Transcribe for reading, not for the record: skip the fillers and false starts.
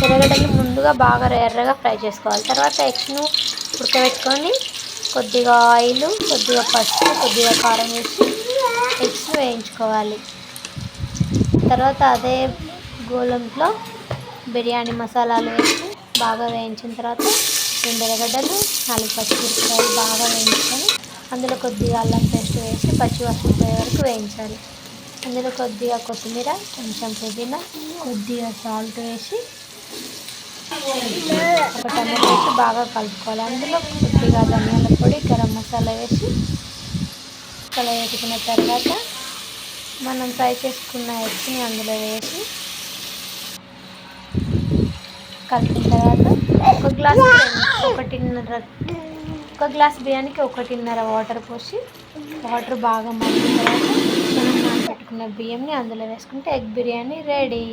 ఎర్రగడ్డలు ముందుగా బాగా ఎర్రగా ఫ్రై చేసుకోవాలి. తర్వాత ఎగ్స్ను ఉడకబెట్టుకొని కొద్దిగా ఆయిల్, కొద్దిగా పసుపు, కొద్దిగా కారం వేసి ఎగ్స్ను వేయించుకోవాలి. తర్వాత అదే గోళంలో బిర్యానీ మసాలాలు వేసి బాగా వేయించిన తర్వాత 2 ఎర్రగడ్డలు, 4 పచ్చిమిరపకాయలు బాగా వేయించుకొని అందులో కొద్దిగా అల్లం పేస్ట్ వేసి పచ్చివాసన పోయే వరకు వేయించాలి. అందులో కొద్దిగా కొత్తిమీర, కొంచెం పుదీనా, కొద్దిగా సాల్ట్ వేసి ఒక టమాటో వేసి బాగా కలుపుకోవాలి. అందులో కొద్దిగా ధనియాల పొడి, గరం మసాలా వేసి కలయెట్టుకున్న తర్వాత మనం ఫ్రై చేసుకున్న ఎగ్స్ని అందులో వేసి కలిపిన తర్వాత ఒక గ్లాస్ బియ్యానికి 1.5 వాటర్ పోసి వాటర్ బాగా మరిగిన తర్వాత మనం నానబెట్టుకున్న బియ్యంని అందులో వేసుకుంటే ఎగ్ బిర్యానీ రెడీ.